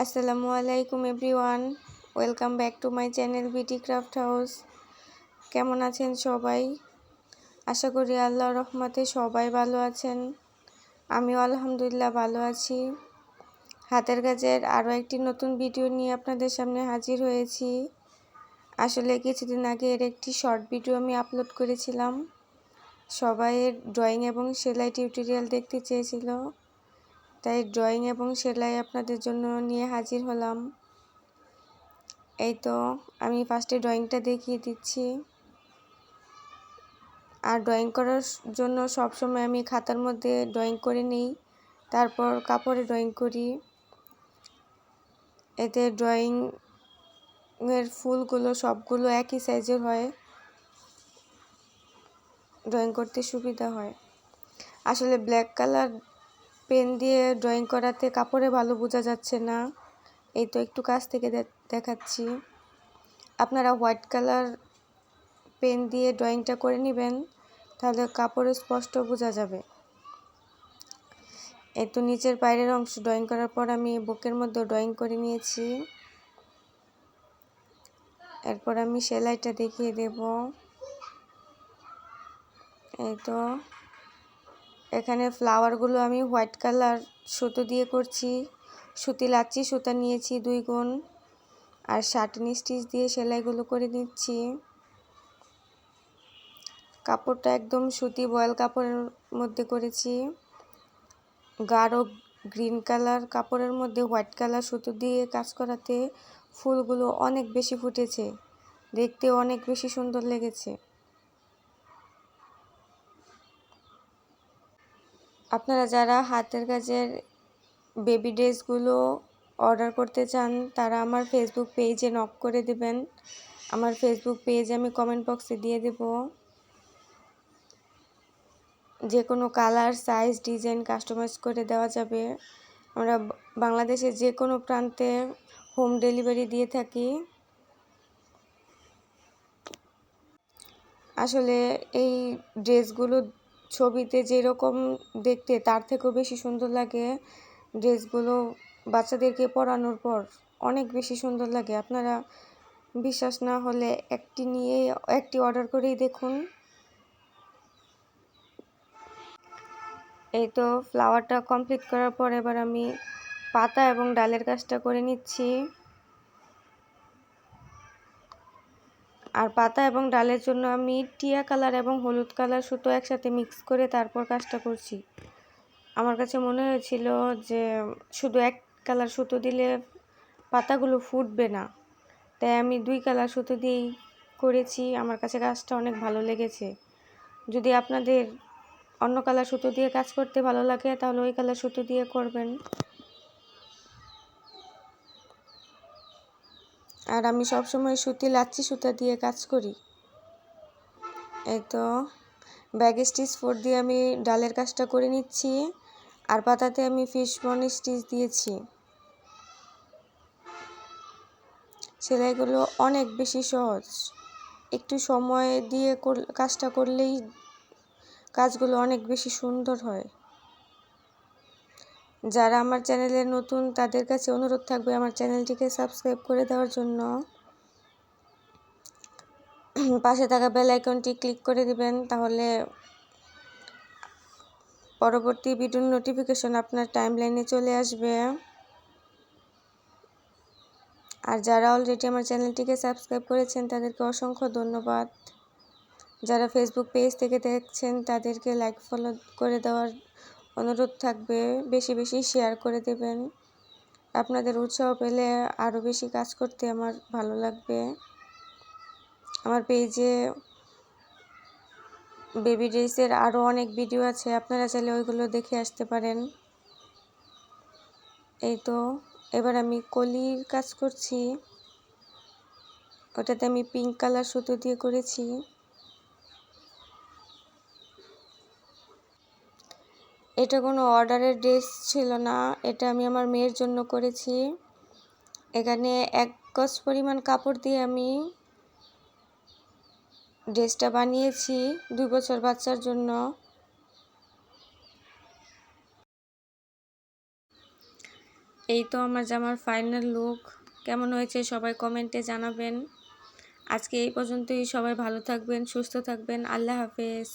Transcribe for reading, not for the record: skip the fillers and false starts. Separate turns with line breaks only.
আসসালামু আলাইকুম everyone, welcome back to my channel বিটি ক্রাফট হাউস। কেমন আছেন সবাই? আশা করি আল্লাহর রহমতে সবাই ভালো আছেন। আমিও আলহামদুলিল্লাহ ভালো আছি। হাতের কাজের আরও একটি নতুন ভিডিও নিয়ে আপনাদের সামনে হাজির হয়েছি। আসলে কিছুদিন আগে এর একটি শর্ট ভিডিও আমি আপলোড করেছিলাম। সবাই ড্রয়িং এবং সেলাই টিউটোরিয়াল দেখতে চেয়েছিল, তাই ড্রয়িং এবং সেলাই আপনাদের জন্য নিয়ে হাজির হলাম। এই তো আমি ফার্স্টে ড্রয়িংটা দেখিয়ে দিচ্ছি। আর ড্রয়িং করার জন্য সবসময় আমি খাতার মধ্যে ড্রয়িং করে নিই, তারপর কাপড়ে ড্রয়িং করি। এতে ড্রয়িংয়ের ফুলগুলো সবগুলো একই সাইজের হয়, ড্রয়িং করতে সুবিধা হয়। আসলে ব্ল্যাক কালার পেন দিয়ে ড্রয়িং করাতে কাপড়ে ভালো বোঝা যাচ্ছে না। এই তো একটু কাছ থেকে দেখাচ্ছি। আপনারা হোয়াইট কালার পেন দিয়ে ড্রয়িংটা করে নেবেন, তাহলে কাপড়ে স্পষ্ট বোঝা যাবে। এই তো নিচের বাইরের অংশ ড্রয়িং করার পর আমি বুকের মধ্যে ড্রয়িং করে নিয়েছি। এরপর আমি সেলাইটা দেখিয়ে দেব। এই তো এখানে ফ্লাওয়ারগুলো আমি হোয়াইট কালার সুতো দিয়ে করছি। সুতি লাচ্ছি সুতা নিয়েছি 2 গুণ, আর শার্টিন স্টিচ দিয়ে সেলাইগুলো করে নিচ্ছি। কাপড়টা একদম সুতি বয়েল কাপড়ের মধ্যে করেছি। গাঢ় গ্রিন কালার কাপড়ের মধ্যে হোয়াইট কালার সুতো দিয়ে কাজ করাতে ফুলগুলো অনেক বেশি ফুটেছে, দেখতে অনেক বেশি সুন্দর লেগেছে। আপনারা যারা হাতের কাজের বেবি ড্রেসগুলো অর্ডার করতে চান, তারা আমার ফেসবুক পেজে নক করে দেবেন। আমার ফেসবুক পেজে আমি কমেন্ট বক্সে দিয়ে দেব। যে কোনো কালার, সাইজ, ডিজাইন কাস্টমাইজ করে দেওয়া যাবে। আমরা বাংলাদেশের যে কোনো প্রান্তে হোম ডেলিভারি দিয়ে থাকি। আসলে এই ড্রেসগুলো ছবিতে যেরকম দেখতে তার থেকেও বেশি সুন্দর লাগে। ড্রেসগুলো বাচ্চাদেরকে পরানোর পর অনেক বেশি সুন্দর লাগে। আপনারা বিশ্বাস না হলে একটি অর্ডার করেই দেখুন। এই তো ফ্লাওয়ারটা কমপ্লিট করার পর এবার আমি পাতা এবং ডালের কাজটা করে নিচ্ছি। আর পাতা এবং ডালের জন্য আমি টিয়া কালার এবং হলুদ কালার সুতো একসাথে মিক্স করে তারপর কাজটা করছি। আমার কাছে মনে হয়েছিল যে শুধু এক কালার সুতো দিলে পাতাগুলো ফুটবে না, তাই আমি 2 কালার সুতো দিয়েই করেছি। আমার কাছে কাজটা অনেক ভালো লেগেছে। যদি আপনাদের অন্য কালার সুতো দিয়ে কাজ করতে ভালো লাগে, তাহলে ওই কালার সুতো দিয়ে করবেন। আর আমি সবসময় সুতি লাচ্ছি সুতা দিয়ে কাজ করি। এই তো ব্যাক স্টিচ 4 দিয়ে আমি ডালের কাজটা করে নিচ্ছি। আর পাতাতে আমি ফিশবোন স্টিচ দিয়েছি। সেলাইগুলো অনেক বেশি সহজ, একটু সময় দিয়ে কাজটা করলেই কাজগুলো অনেক বেশি সুন্দর হয়। যারা আমার চ্যানেলে নতুন, তাদের কাছে অনুরোধ থাকবে আমার চ্যানেলটিকে সাবস্ক্রাইব করে দেওয়ার জন্য। পাশে থাকা বেল আইকনটি ক্লিক করে দিবেন, তাহলে পরবর্তী ভিডিওর নোটিফিকেশন আপনার টাইমলাইনে চলে আসবে। আর যারা অলরেডি আমার চ্যানেলটিকে সাবস্ক্রাইব করেছেন, তাদেরকে অসংখ্য ধন্যবাদ। যারা ফেসবুক পেজ থেকে দেখছেন, তাদেরকে লাইক ফলো করে দেওয়ার অনুরোধ থাকবে। বেশি বেশি শেয়ার করে দেবেন। আপনাদের উৎসাহ পেলে আরও বেশি কাজ করতে আমার ভালো লাগবে। আমার পেজে বেবি ড্রেসের আরও অনেক ভিডিও আছে, আপনারা চাইলে ওইগুলো দেখে আসতে পারেন। এই তো এবার আমি কলির কাজ করছি। ওটাতে আমি পিঙ্ক কালার সুতো দিয়ে করেছি। এটা কোনো অর্ডারের ড্রেস ছিল না, এটা আমি আমার মেয়ের জন্য করেছি। এখানে 1 গজ পরিমাণ কাপড় দিয়ে আমি ড্রেসটা বানিয়েছি 2 বছর বাচ্চার জন্য। এই তো আমার জামার ফাইনাল লুক। কেমন হয়েছে সবাই কমেন্টে জানাবেন। আজকে এই পর্যন্তই। সবাই ভালো থাকবেন, সুস্থ থাকবেন। আল্লাহ হাফেজ।